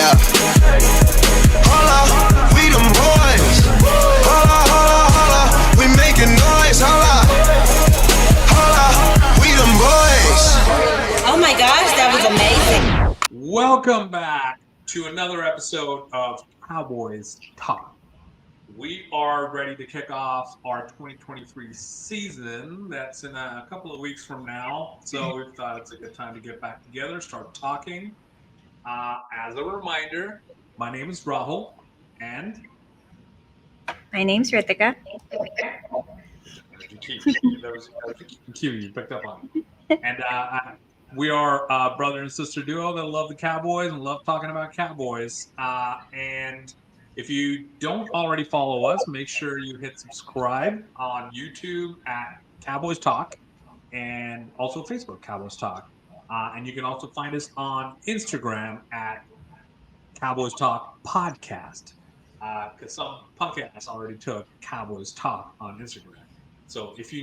Yeah. Holla, we them boys. Holla, holla, holla, we making noise. Holla, holla, we them boys. Oh my gosh, that was amazing. Welcome back to another episode of Cowboys Talk. We are ready to kick off our 2023 season. That's in a couple of weeks from now. So we thought it's a good time to get back together, start talking. As a reminder, my name is Rahul, and my name's Ritika. That was a cue you picked up on. And we are a brother and sister duo that love the Cowboys and love talking about Cowboys. And if you don't already follow us, make sure you hit subscribe on YouTube at Cowboys Talk and also Facebook, Cowboys Talk. And you can also find us on Instagram at Cowboys Talk Podcast. Because some podcasts already took Cowboys Talk on Instagram. So if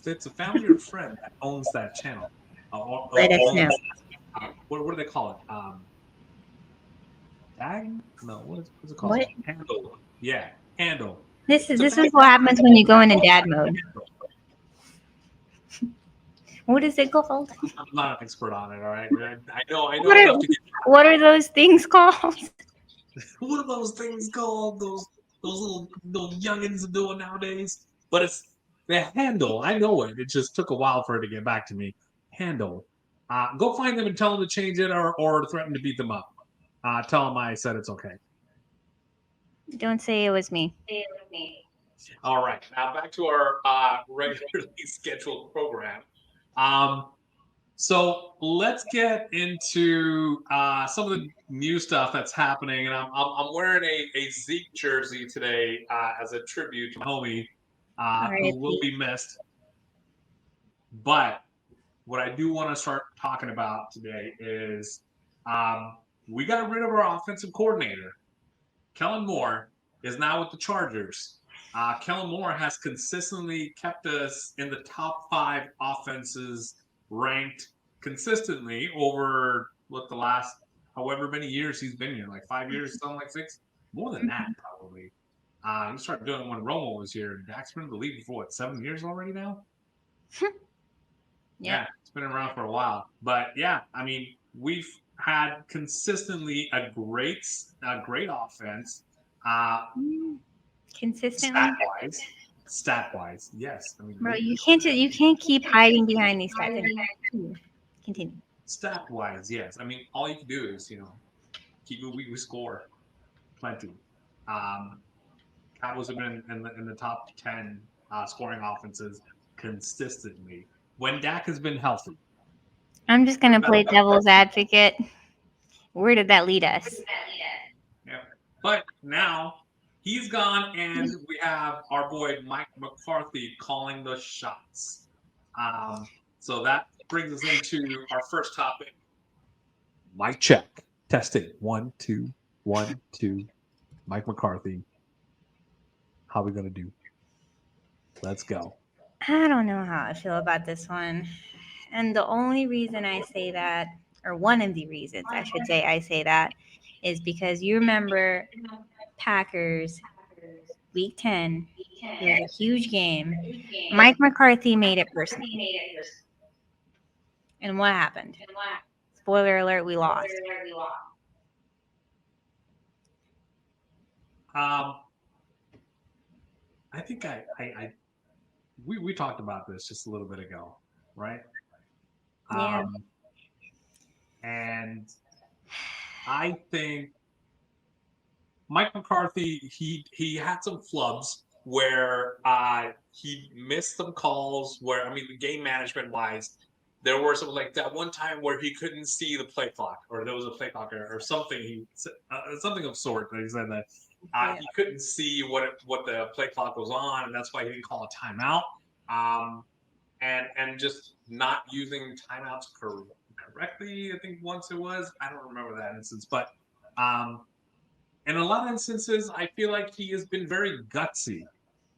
it's a family or friend that owns that channel, let us know. What do they call it? Tag? No, what's it called? What? Handle. Yeah, handle. This is what happens when you go into dad mode. What is it called? I'm not an expert on it. All right, I know. What are those things called? What are those things called? Those little youngins are doing nowadays. But it's the handle. I know it. It just took a while for it to get back to me. Handle. Go find them and tell them to change it or threaten to beat them up. Tell them I said it's okay. Don't say it was me. All right. Now back to our regularly scheduled program. So let's get into some of the new stuff that's happening. And I'm wearing a Zeke jersey today as a tribute to my homie who will be missed. But what I do want to start talking about today is we got rid of our offensive coordinator. Kellen Moore is now with the Chargers. Kellen Moore has consistently kept us in the top 5 offenses ranked consistently over the last however many years he's been here, like 5 years, something like 6, more than that probably. He started doing it when Romo was here. Dak's been in the league for 7 years already now? Yeah, it's been around for a while. But yeah, I mean, we've had consistently a great offense. Consistently? Stat-wise, yes. I mean, bro, you can't keep hiding behind these stats. Continue. Stat-wise, yes. I mean, all you can do is, keep it. We score plenty. Cowboys have been in the top 10 scoring offenses consistently when Dak has been healthy. I'm just gonna play devil's advocate. Where did that lead us? Yeah, but now he's gone, and we have our boy Mike McCarthy calling the shots. So that brings us into our first topic. Mic check. Testing. 1, 2, 1, 2. Mike McCarthy. How are we going to do? Let's go. I don't know how I feel about this one. And the only reason I say that, or one of the reasons I should say I say that, is because you remember Packers Week 10. It was a huge game. Mike McCarthy made it personal. And what happened? Spoiler alert, we lost. I think we talked about this just a little bit ago, right? Yeah. And I think Mike McCarthy, he had some flubs where he missed some calls where, I mean, the game management wise, there were some, like that one time where he couldn't see the play clock, or there was a play clock or something. Something of sort that he said that he couldn't see what the play clock was on, and that's why he didn't call a timeout. And just not using timeouts correctly. I think once it was, I don't remember that instance, but in a lot of instances, I feel like he has been very gutsy.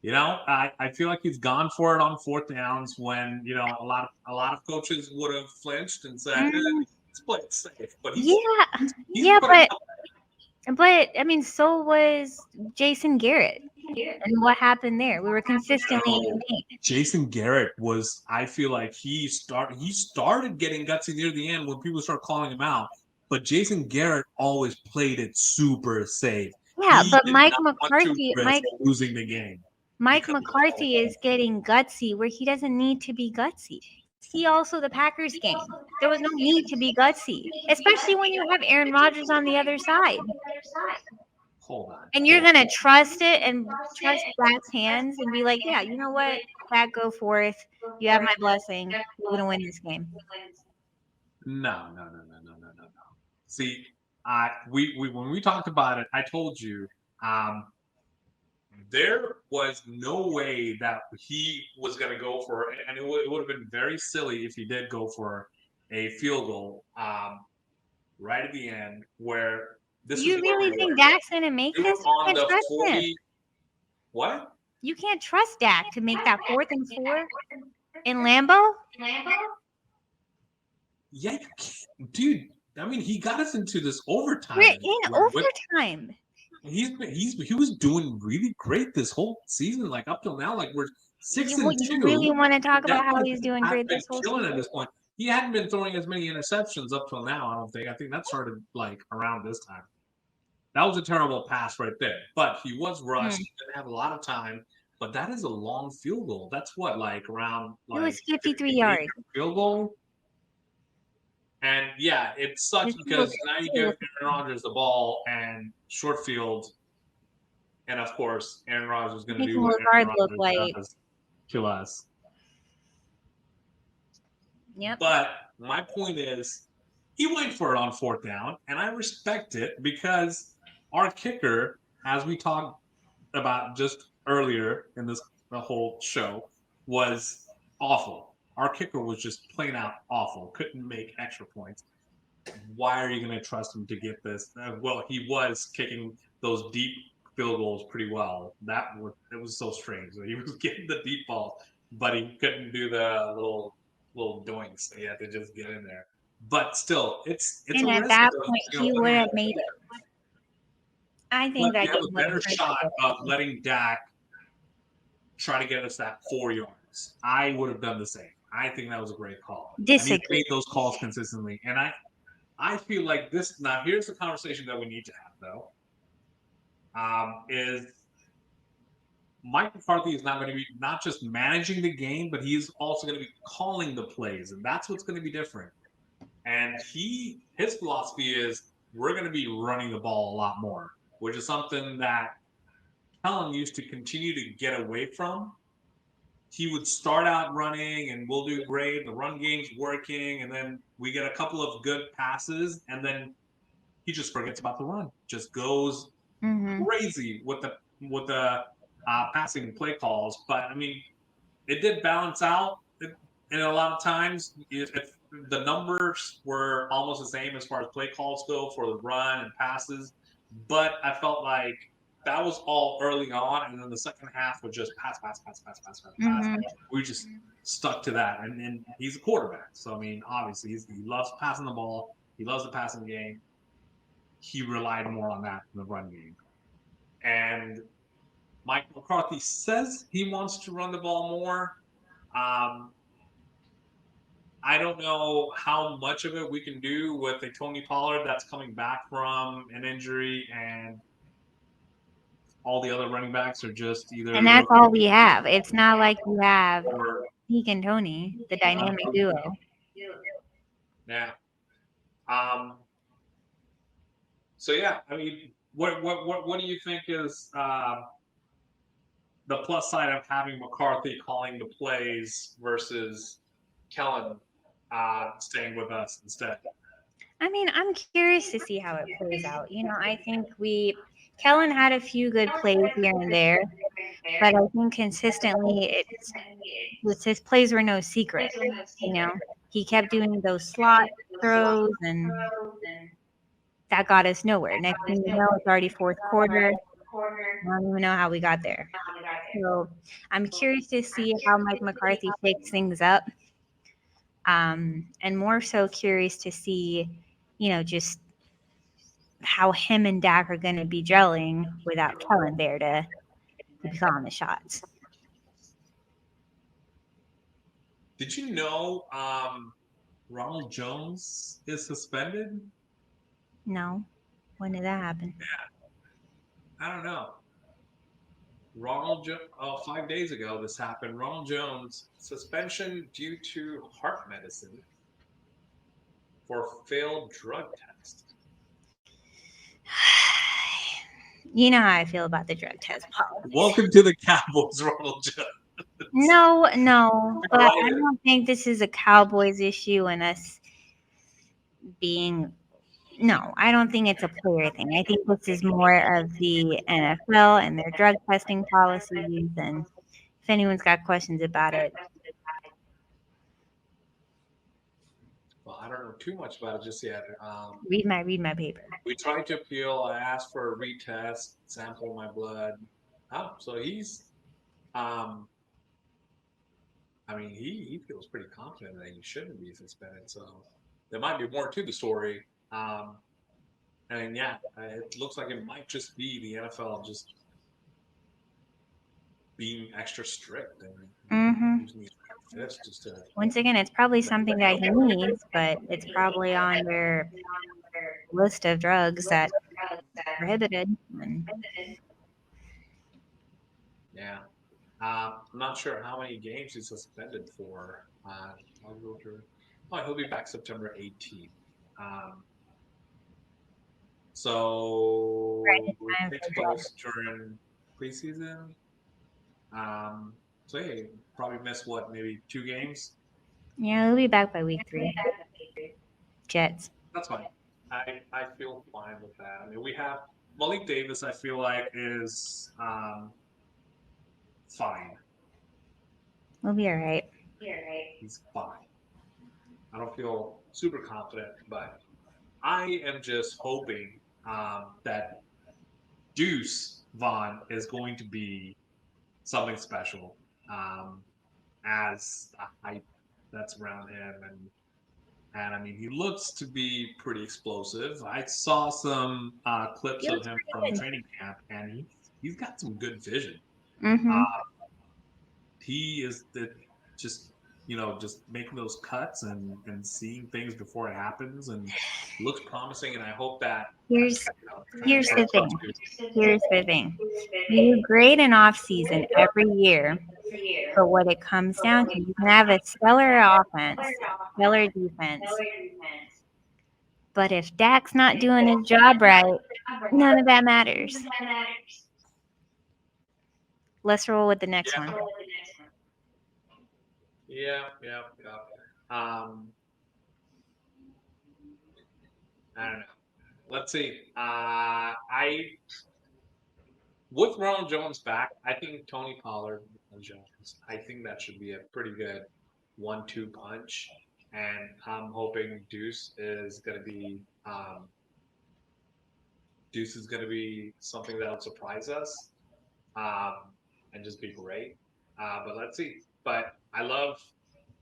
I feel like he's gone for it on 4th downs when a lot of coaches would have flinched and said, "Let's play it safe." But But I mean, so was Jason Garrett. And what happened there? We were consistently in No, the game. Jason Garrett was. I feel like he started getting gutsy near the end when people started calling him out. But Jason Garrett always played it super safe. Yeah, He but did not want to risk losing the game Mike because of the call. McCarthy is getting gutsy where he doesn't need to be gutsy. See also the Packers game. There was no need to be gutsy, especially when you have Aaron Rodgers on the other side. Hold on. And you're going to trust it and trust Dak's hands and be like, yeah, you know what? Dak, go forth. You have my blessing. We're going to win this game. No, no, no, no, no, no, no, no. See, we when we talked about it, I told you um, there was no way that he was going to go for, and it would have been very silly if he did go for a field goal right at the end, where this is You where really we think were. Dak's going to make We were this? You on can't the trust him. 40. What? You can't trust Dak to make that 4th and 4 in Lambeau. Yeah, you can't, dude. I mean, he got us into this overtime. We're in overtime. He was doing really great this whole season, like up till now. Like we're 6-2. You really want to talk about how That he's doing has great been this whole killing season? at this point. He hadn't been throwing as many interceptions up till now. I don't think. I think that started like around this time. That was a terrible pass right there. But he was rushed. He didn't have a lot of time. But that is a long field goal. That's what, like around It was like 53 58 yards. field goal. And yeah, it sucks because now you give Aaron Rodgers the ball and short field, and of course, Aaron Rodgers is going to Make do what Lazard Aaron look Rodgers like. does, kill us. Yep. But my point is, he went for it on 4th down, and I respect it because our kicker, as we talked about just earlier in this the whole show, was awful. Our kicker was just plain out awful. Couldn't make extra points. Why are you going to trust him to get this? Well, he was kicking those deep field goals pretty well. It was so strange. He was getting the deep balls, but he couldn't do the little doinks. He had to just get in there. But still, it's And a at risk. that Of, point, you know, he would putting have it- made it. I but think that you have game a would better have shot of letting Dak try to get us that 4 yards. I would have done the same. I think that was a great call. And he's Disagree. made those calls consistently. And I feel like this. Now, here's the conversation that we need to have, though. Is Mike McCarthy is not going to be not just managing the game, but he's also going to be calling the plays, and that's what's going to be different. And his philosophy is we're going to be running the ball a lot more, which is something that Kellen used to continue to get away from. He would start out running and we'll do great. The run game's working, and then we get a couple of good passes, and then he just forgets about the run. Just goes crazy with the passing play calls. But I mean, it did balance out. And a lot of times, if the numbers were almost the same as far as play calls go for the run and passes, but I felt like that was all early on, and then the second half was just pass, pass, pass, pass, pass, pass, pass. We just stuck to that, and he's a quarterback, so I mean, obviously, he loves passing the ball. He loves the passing game. He relied more on that in the run game, and Mike McCarthy says he wants to run the ball more. I don't know how much of it we can do with a Tony Pollard that's coming back from an injury, and all the other running backs are just either. And that's all we have. It's not like you have or, Peak and Tony, the dynamic duo. Yeah. So yeah, I mean, what do you think is the plus side of having McCarthy calling the plays versus Kellen staying with us instead? I mean, I'm curious to see how it plays out. You know, I think Kellen had a few good plays here and there, but I think consistently his plays were no secret. You know, he kept doing those slot throws, and that got us nowhere. Next thing you know, it's already 4th quarter. I don't even know how we got there. So I'm curious to see how Mike McCarthy shakes things up. And more so curious to see, you know, just how him and Dak are going to be gelling without Kellen there to be calling the shots. Did you know Ronald Jones is suspended? No. When did that happen? I don't know. 5 days ago this happened. Ronald Jones suspension due to heart medicine for failed drug test. You know how I feel about the drug test policy. Welcome to the Cowboys, Ronald Jones. No, but I Right. don't think this is a Cowboys issue and us being. No, I don't think it's a player thing. I think this is more of the NFL and their drug testing policies. And if anyone's got questions about it, Well, I don't know too much about it just yet. read my paper. We tried to appeal. I asked for a retest, sample my blood. Oh, so he's, I mean, he feels pretty confident that he shouldn't be suspended. So there might be more to the story. And yeah, it looks like it might just be the NFL just being extra strict and using these fifths just to. Once again, it's probably something that he needs, but it's probably on their list of drugs that prohibited. And Yeah. I'm not sure how many games he's suspended for. I'll go through. Oh, he'll be back September 18th. Um, so Right in it time takes for place during preseason. So yeah, you probably missed what, maybe 2 games? yeah, he'll be back by week 3. Jets. That's fine. I feel fine with that. I mean, we have Malik Davis. I feel like is fine. We'll be all right. He's fine. I don't feel super confident, but I am just hoping that Deuce Vaughn is going to be something special as the hype that's around him, and I mean he looks to be pretty explosive. I saw some clips He of looks him pretty from good. training camp, and he's got some good vision. Mm-hmm. He is the just just making those cuts and seeing things before it happens and looks promising, and I hope that Here's here's the transfers thing. to. Here's the thing. You grade an off season every year, but what it comes down to, you can have a stellar offense, stellar defense, but if Dak's not doing his job right, none of that matters. Let's roll with the next one. Yeah. I don't know. Let's see. I with Ronald Jones back, I think Tony Pollard and Jones. I think that should be a pretty good 1-2 punch, and I'm hoping Deuce is gonna be something that'll surprise us, um, and just be great. But let's see. But I love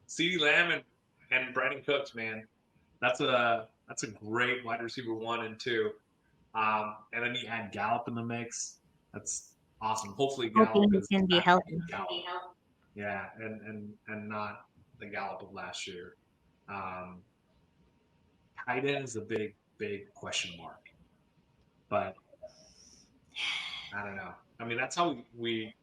CeeDee Lamb and Brandon Cooks, man. That's a great wide receiver 1 and 2. And then you add Gallup in the mix. That's awesome. Hopefully Gallup Hoping he is can be back healthy. to Gallup. Yeah, and not the Gallup of last year. Um, tight end is a big question mark, but I don't know. I mean, that's how we.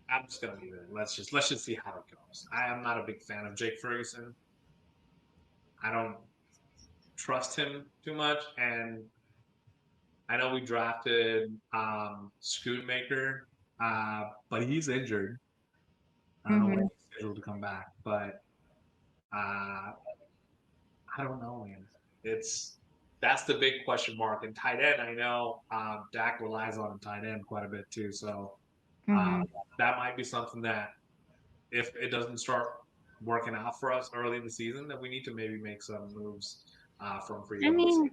I'm just gonna leave it. Let's just see how it goes. I am not a big fan of Jake Ferguson. I don't trust him too much, and I know we drafted Schoonmaker, but he's injured. I don't know when he's scheduled to come back, but I don't know, man. That's the big question mark. And tight end, I know Dak relies on tight end quite a bit too, so Mm-hmm. that might be something that if it doesn't start working out for us early in the season, that we need to maybe make some moves from free I agency. mean,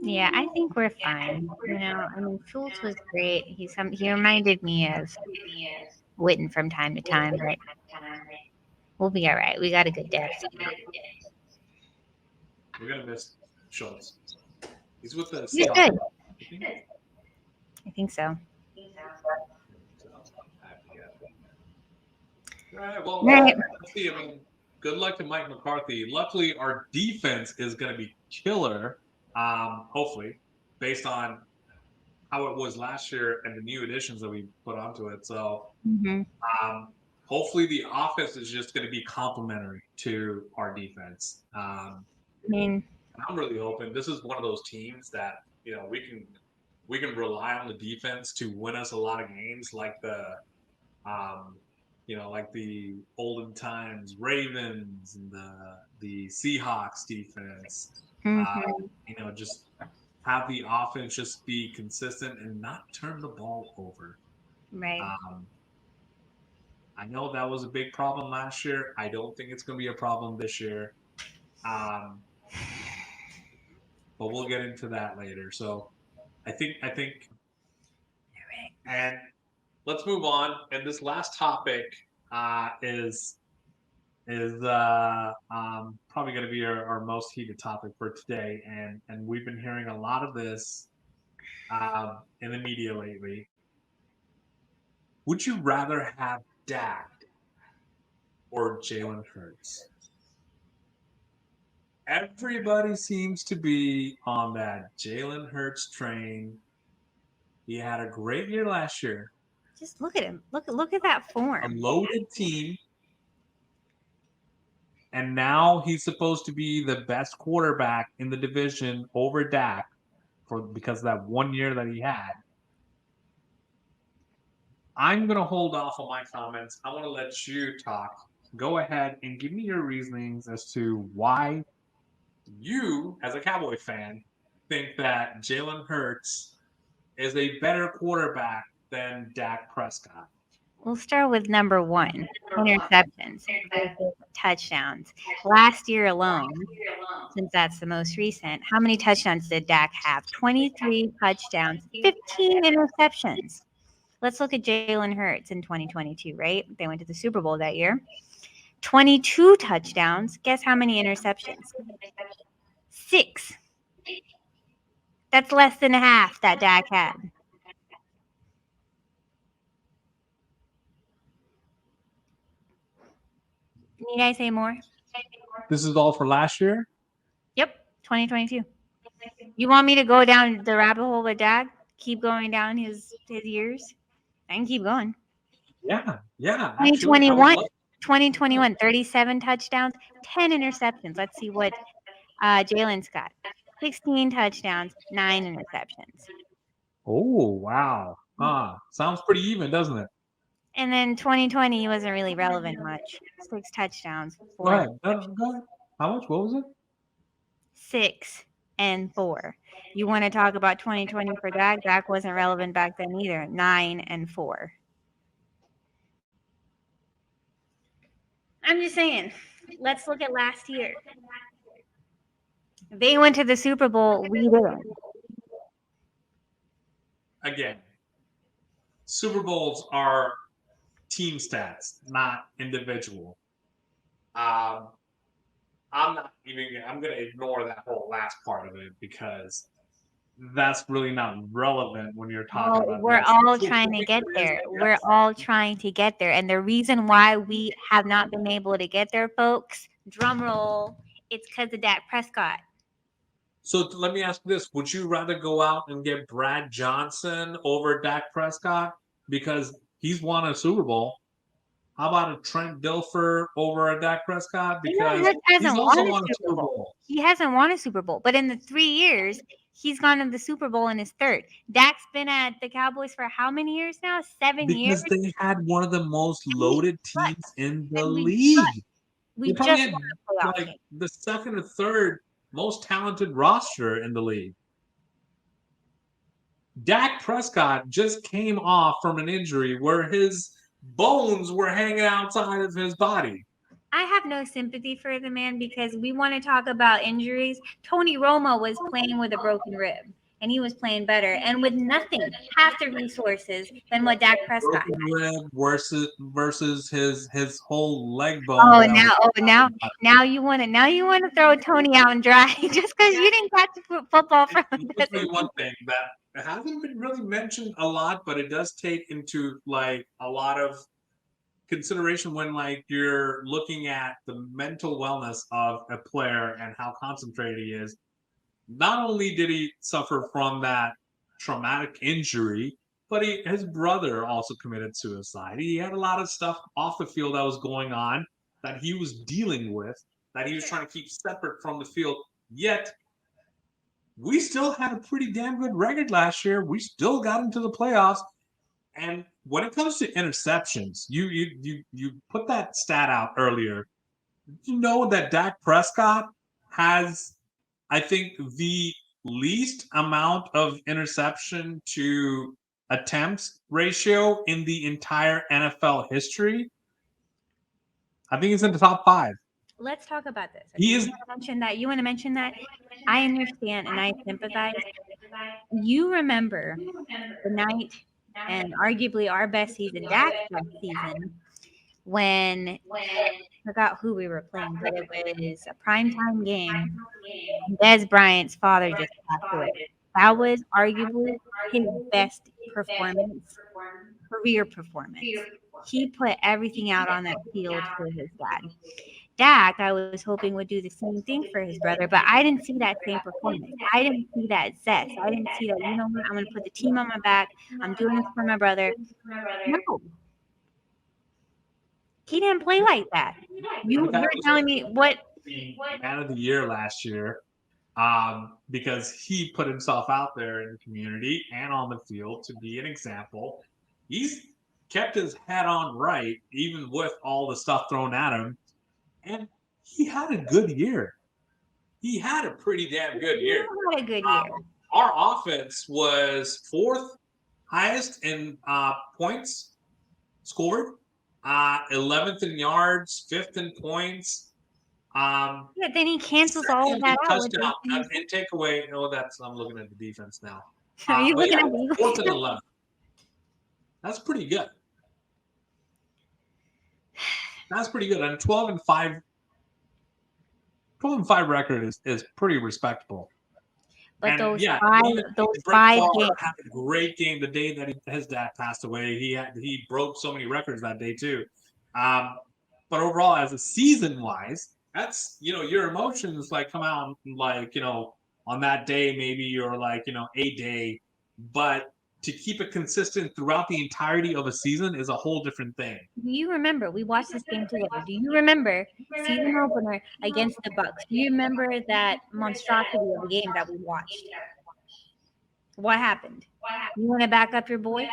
yeah, I think we're fine. I mean, Schultz was great. He reminded me of Witten from time to time, but we'll be all right. We got a good depth. We're gonna miss Schultz. He's with the He's Seahawks. good. I think so. All right. Well, Right. let's see. I mean, good luck to Mike McCarthy. Luckily, our defense is going to be killer. Hopefully, based on how it was last year and the new additions that we put onto it. So, Mm-hmm. hopefully, the offense is just going to be complementary to our defense. I mean, I'm really hoping this is one of those teams that we can rely on the defense to win us a lot of games, like um, like the olden times Ravens and the Seahawks defense. mm-hmm. Just have the offense just be consistent and not turn the ball over. Right. I know that was a big problem last year. I don't think it's going to be a problem this year. Um, but we'll get into that later. So I think, and let's move on. And this last topic is probably going to be our most heated topic for today, and we've been hearing a lot of this in the media lately. Would you rather have Dak or Jalen Hurts? Everybody seems to be on that Jalen Hurts train. He had a great year last year. Just look at him. Look at that A form. loaded team. And now he's supposed to be the best quarterback in the division over Dak because of that 1 year that he had. I'm going to hold off on my comments. I want to let you talk. Go ahead and give me your reasonings as to why you, as a Cowboy fan, think that Jalen Hurts is a better quarterback than Dak Prescott. We'll start with number one, interceptions versus touchdowns. Last year alone, since that's the most recent, how many touchdowns did Dak have? 23 touchdowns, 15 interceptions. Let's look at Jalen Hurts in 2022, right? They went to the Super Bowl that year. 22 touchdowns. Guess how many interceptions? 6. That's less than half that Dak had. Need I say more? This is all for last year? Yep, 2022. You want me to go down the rabbit hole with Dak? Keep going down his years? I can keep going. Yeah. 2021, 2021, 37 touchdowns, 10 interceptions. Let's see what Jalen's got. 16 touchdowns, 9 interceptions. Oh, wow. Sounds pretty even, doesn't it? And then 2020, he wasn't really relevant much. 6 touchdowns, 4. Go ahead. Go ahead. How much? What was it? 6 and 4. You want to talk about 2020 for Dak? Dak wasn't relevant back then either. 9 and 4. I'm just saying, let's look at last year. They went to the Super Bowl. We didn't. Again, Super Bowls are team stats, not individual. I'm going to ignore that whole last part of it because that's really not relevant when you're talking about we're this. all trying to get there. We're all trying to get there. And the reason why we have not been able to get there, folks, drum roll, it's because of Dak Prescott. So let me ask this. Would you rather go out and get Brad Johnson over Dak Prescott because he's won a Super Bowl? How about a Trent Dilfer over a Dak Prescott? Because he's also won a Super Bowl. He hasn't won a Super Bowl, but in the 3 years, he's gone to the Super Bowl in his third. Dak's been at the Cowboys for how many years now? 7 years? Because they had one of the most loaded teams in the league. We probably just had won a playoff like game. the second or third most talented roster in the league. Dak Prescott just came off from an injury where his bones were hanging outside of his body. I have no sympathy for the man because we want to talk about injuries. Tony Romo was playing with a broken rib. and he was playing better, and with nothing, half the resources than what Dak Prescott had. Broken rib versus his whole leg bone. Oh, that was- now you want to throw Tony out and dry just because you didn't catch the football from Let me tell you one thing that hasn't been really mentioned a lot, but it does take into like a lot of consideration when like you're looking at the mental wellness of a player and how concentrated he is. Not only did he suffer from that traumatic injury, but his brother also committed suicide. He had a lot of stuff off the field that was going on that he was dealing with, that he was trying to keep separate from the field. Yet we still had a pretty damn good record last year. We still got into the playoffs. And when it comes to interceptions, you put that stat out earlier. You know that Dak Prescott has, I think, the least amount of interception to attempts ratio in the entire NFL history. I think he's in the top 5. Let's talk about this. He is. You want to mention that? I understand and I sympathize. You remember the night and arguably our best season, Dak's best season, when I forgot who we were playing, but it was a primetime game. Des Bryant's father just passed away. That was arguably his best career performance. He put everything out on that field for his dad. Dak, I was hoping would do the same thing for his brother, but I didn't see that same performance. I didn't see that zest. I didn't see that, you know what, I'm going to put the team on my back. I'm doing this for my brother. No. He didn't play like that. You're telling me what? Man of the year last year, because he put himself out there in the community and on the field to be an example. He's kept his head on right, even with all the stuff thrown at him. And he had a good year. He had a pretty damn good year. He had a good year. Our offense was 4th highest in points scored, 11th in yards, 5th in points. Yeah, then he cancels all of that out. Touchdown and take away. Oh, I'm looking at the defense now. Are you looking at the 4th and 11th? That's pretty good. That's pretty good. And 12-5 record is pretty respectable. But And those yeah, five Favre games. had a great game the day that his dad passed away. He broke so many records that day too. But overall, as a season wise, that's your emotions like come out like on that day maybe you're like a day, but to keep it consistent throughout the entirety of a season is a whole different thing. Do you remember we watched this game together? Do you remember season opener against the Bucks? Do you remember that monstrosity of a game that we watched? What happened? You want to back up your boy?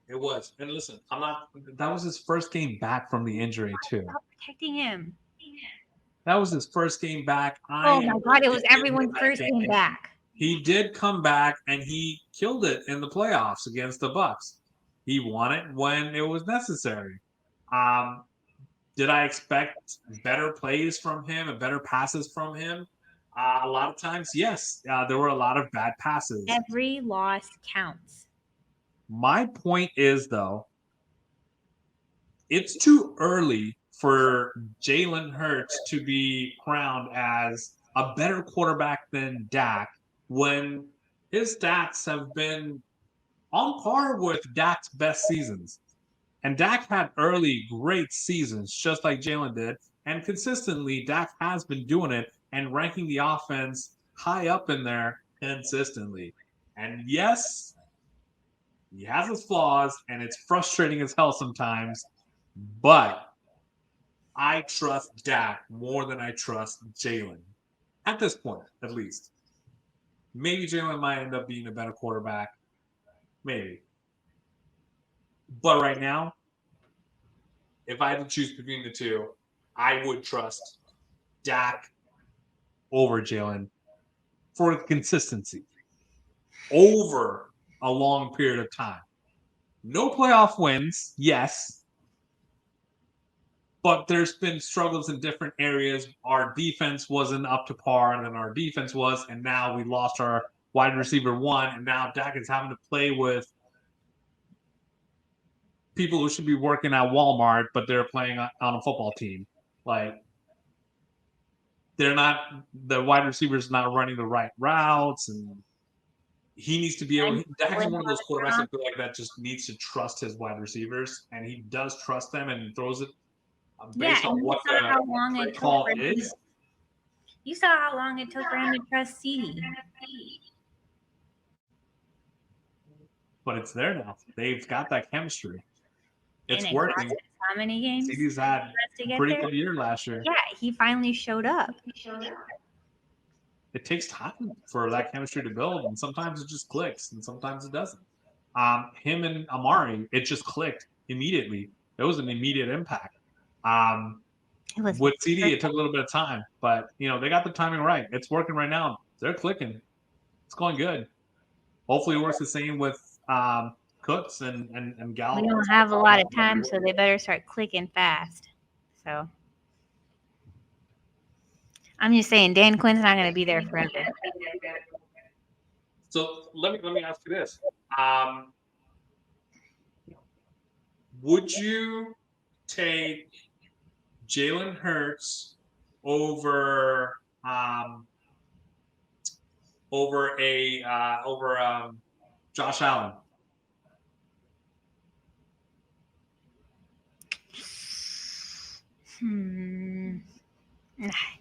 It was. And listen, that was his first game back from the injury too. Stop protecting him. That was his first game back. Oh my God, it was everyone's first game back. He did come back and he killed it in the playoffs against the Bucks. He won it when it was necessary. Did I expect better plays from him and better passes from him? A lot of times, yes. There were a lot of bad passes. Every loss counts. My point is, though, it's too early for Jalen Hurts to be crowned as a better quarterback than Dak when his stats have been on par with Dak's best seasons. And Dak had early great seasons, just like Jalen did. And consistently, Dak has been doing it and ranking the offense high up in there consistently. And yes, he has his flaws, and it's frustrating as hell sometimes. But I trust Dak more than I trust Jalen. At this point, at least. Maybe Jalen might end up being a better quarterback. Maybe. But right now, if I had to choose between the two, I would trust Dak over Jalen for consistency over a long period of time. No playoff wins, yes. But there's been struggles in different areas. Our defense wasn't up to par than our defense was, and now we lost our wide receiver one, and now Dak is having to play with people who should be working at Walmart, but they're playing on a football team. Like, they're not, the wide receivers not running the right routes, and he needs to be able. Dak is one of those quarterbacks I feel like that just needs to trust his wide receivers, and he does trust them and throws it based on what the call is. You saw how long it took for him to trust CD. But it's there now. They've got that chemistry. It's And it working. cost us how many games? CD's had a pretty good year last year. Yeah, he finally showed up. It takes time for that chemistry to build, and sometimes it just clicks, and sometimes it doesn't. Him and Amari, it just clicked immediately. It was an immediate impact. With CD, it took a little bit of time, but they got the timing right. It's working right now. They're clicking. It's going good. Hopefully, it works the same with Cooks and Gallup. We don't have a lot of time, so they better start clicking fast. So I'm just saying, Dan Quinn's not going to be there forever. So let me ask you this: would you take Jalen Hurts over Josh Allen?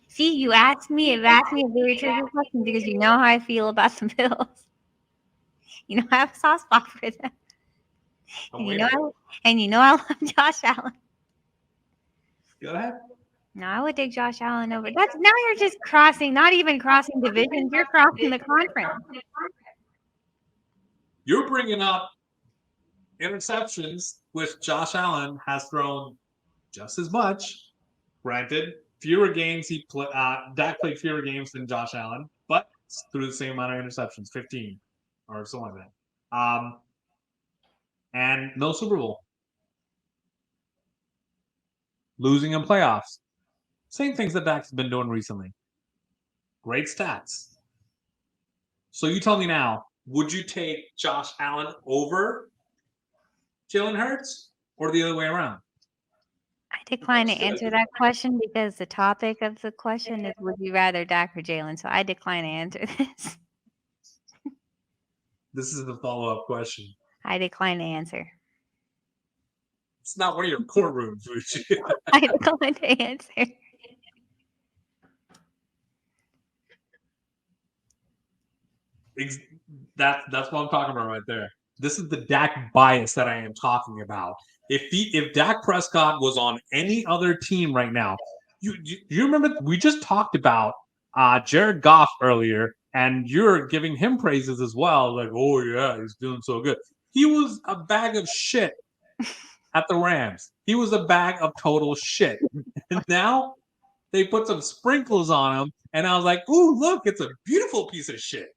See, you've asked me a very tricky question because you know how I feel about the Bills. You know I have a soft spot for them. And you know I love Josh Allen. Go ahead. No, I would take Josh Allen over. Now you're just crossing, not even crossing divisions. You're crossing the conference. You're bringing up interceptions, which Josh Allen has thrown just as much. Granted, fewer games Dak played fewer games than Josh Allen, but threw the same amount of interceptions, 15 or something like that. And no Super Bowl. Losing in playoffs. Same things that Dak's been doing recently. Great stats. So you tell me now, would you take Josh Allen over Jalen Hurts or the other way around? I decline to answer that question because the topic of the question is would you rather Dak or Jalen? So I decline to answer this. This is the follow-up question. I decline to answer. It's not one of your courtrooms, Ruchi. I decline to answer. That's what I'm talking about right there. This is the Dak bias that I am talking about. If Dak Prescott was on any other team right now, you remember we just talked about Jared Goff earlier, and you're giving him praises as well. Like, oh yeah, he's doing so good. He was a bag of shit at the Rams. He was a bag of total shit. And now they put some sprinkles on him, and I was like, ooh, look, it's a beautiful piece of shit.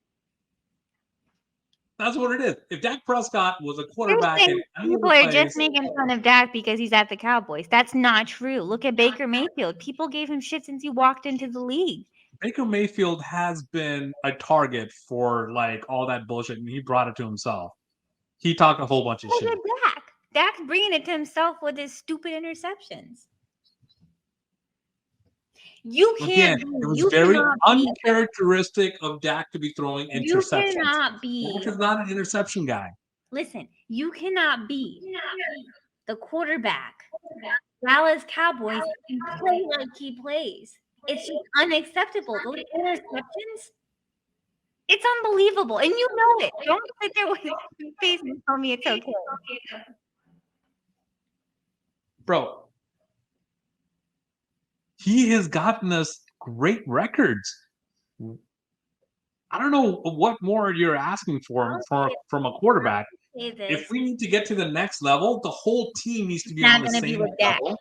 That's what it is. If Dak Prescott was a quarterback, people are just making fun of Dak because he's at the Cowboys. That's not true. Look at Baker Mayfield. People gave him shit since he walked into the league. Baker Mayfield has been a target for like all that bullshit, and he brought it to himself. He talked a whole bunch of shit. Look at Dak. Dak's bringing it to himself with his stupid interceptions. You can't. Again, it was very uncharacteristic of Dak to be throwing interceptions. You cannot be. Dak is not an interception guy. Listen, you cannot be the quarterback, Dallas Cowboys, and play like he plays. It's just unacceptable. Those interceptions, it's unbelievable, and you know it. Don't sit there with your face and tell me it's okay. Bro, he has gotten us great records. I don't know what more you're asking for from a quarterback. If we need to get to the next level, the whole team needs to be on the same level,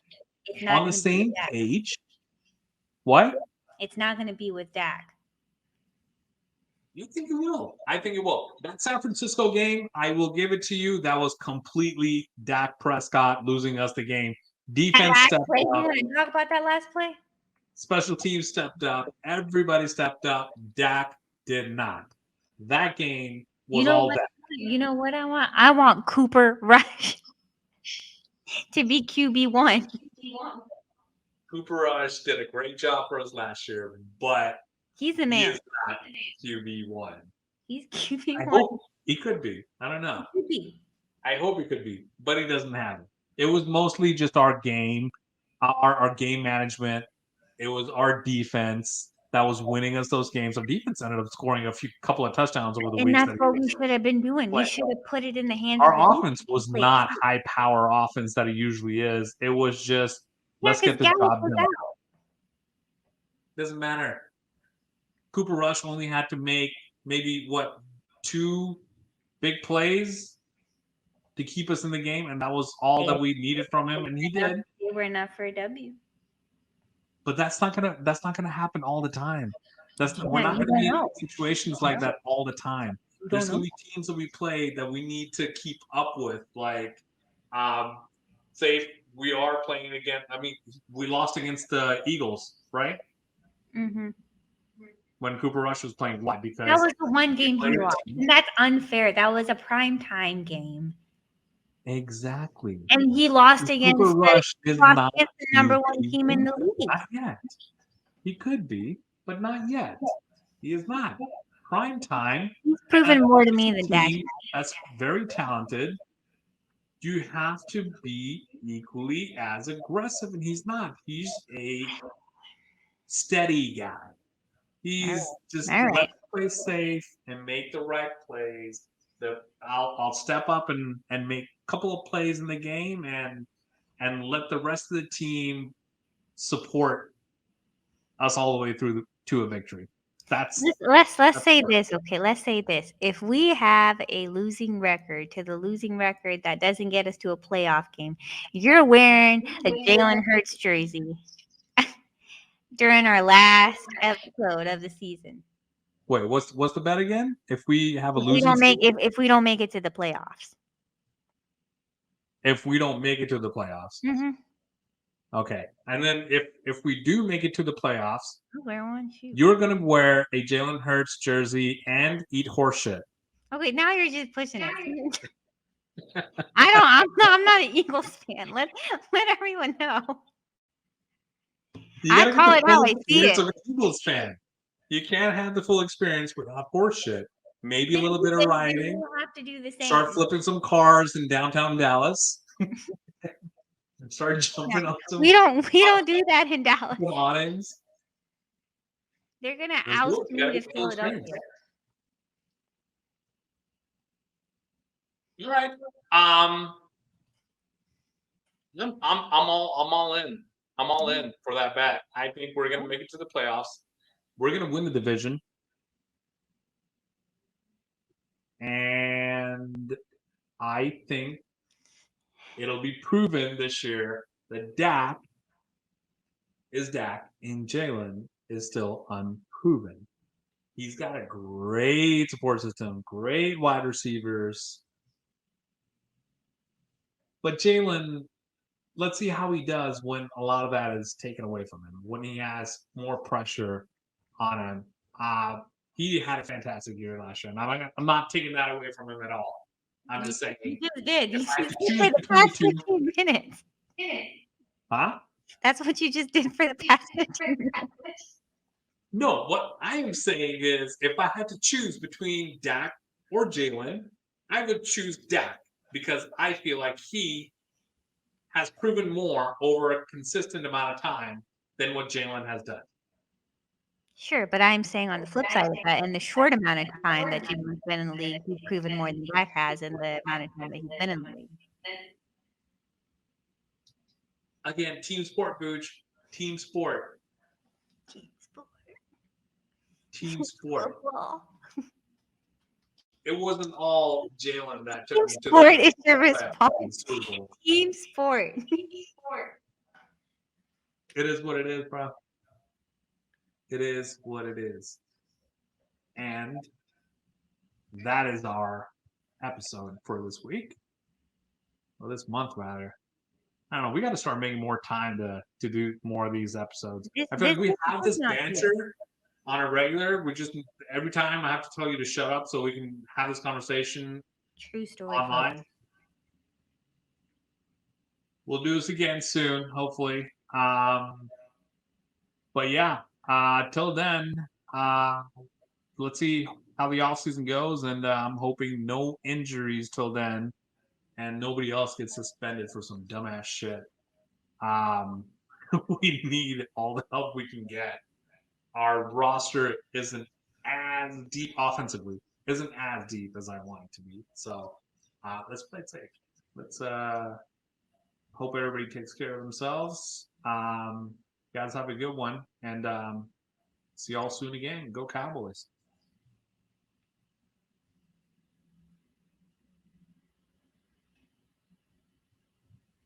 on the same page. What? It's not going to be with Dak. You think it will? I think it will. That San Francisco game, I will give it to you. That was completely Dak Prescott losing us the game. Defense stepped up. You want to talk about that last play? Special teams stepped up. Everybody stepped up. Dak did not. That game was You know all what? that. You know what I want? I want Cooper Rush to be QB1. Cooper Rush did a great job for us last year, but He's the he man. is not QB1. He's I QB1. hope he could be. I don't know. Could be. I hope he could be, but he doesn't have it. It was mostly just our game, our game management. It was our defense that was winning us those games. Our defense ended up scoring a couple of touchdowns over the And weeks that's that what he we was should have been doing. We playing. should have put it in the hands Our of the offense was defense. not high power offense that it usually is. It was just let's because get the Gallup job was done. out. Doesn't matter. Cooper Rush only had to make maybe 2 big plays to keep us in the game, and that was all that we needed from him, and he did. They were enough for a W. But that's not gonna happen all the time. We're Yeah, not you gonna be in don't know. situations like that all the time. You There's don't gonna know. be teams that we play that we need to keep up with. Like, say if we are playing again. I mean, we lost against the Eagles, right? Mm-hmm. When Cooper Rush was playing, why? Because That was the one game he played a lost. team. And that's unfair. That was a prime time game. Exactly. And he lost against Cooper Rush is not the number one QB1. team in the league. Not yet. He could be, but not yet. He is not. Prime time. He's proven and more to me than Dak. team that's very talented. You have to be equally as aggressive, and he's not. He's a steady guy. He's just All right. let play safe and make the right plays. I'll step up and make a couple of plays in the game and let the rest of the team support us all the way through to a victory. Let's say this, okay? Let's say this. If we have a losing record to the losing record that doesn't get us to a playoff game, you're wearing a Jalen Hurts jersey during our last episode of the season. Wait, what's the bet again? If we have a If we losing don't make season? if we don't make it to the playoffs. If we don't make it to the playoffs. Mm-hmm. Okay. And then if we do make it to the playoffs, I'll wear one. Shoot. you're gonna wear a Jalen Hurts jersey and eat horse shit. Okay, now you're just pushing it. I'm not an Eagles fan. Let everyone know. You I gotta call get it the how full I see experience it. of an Eagles fan. You can't have the full experience without horse shit. Maybe a little bit of riding. We'll have to do the same. Start flipping some cars in downtown Dallas. And start jumping on some We don't do that in Dallas. awnings. They're gonna Let's oust do it. You me gotta to get the full Philadelphia. experience. All right. I'm all in. I'm all in for that bet. I think we're gonna make it to the playoffs. We're gonna win the division. And I think it'll be proven this year that Dak is Dak and Jalen is still unproven. He's got a great support system, great wide receivers. But Jalen, let's see how he does when a lot of that is taken away from him, when he has more pressure on him. He had a fantastic year last year, and I'm not taking that away from him at all. I'm just saying. You just did. You if I just had to did choose for the between the past two- 15 minutes. Huh? That's what you just did for the past 15 minutes. No, what I am saying is if I had to choose between Dak or Jalen, I would choose Dak because I feel like he has proven more over a consistent amount of time than what Jalen has done. Sure, but I'm saying on the flip side of that, in the short amount of time that Jalen's been in the league, he's proven more than Dak has in the amount of time that he's been in the league. Again, team sport, Booch. Team sport. Team sport. It wasn't all Jalen that took Team me to sport the is your playoffs response. and Super Bowl. Team sport. It is what it is, bro. It is what it is. And that is our episode for this week. Well, this month, rather. I don't know. We got to start making more time to do more of these episodes. I feel like we have this banter on a regular. We just every time I have to tell you to shut up so we can have this conversation True story, online. folks. We'll do this again soon, hopefully. But yeah, till then, let's see how the off season goes, and I'm hoping no injuries till then, and nobody else gets suspended for some dumbass shit. Um, we need all the help we can get. Our roster isn't as deep offensively, isn't as deep as I want it to be. So let's play it safe. Let's hope everybody takes care of themselves. Guys, have a good one, and see y'all soon again. Go Cowboys.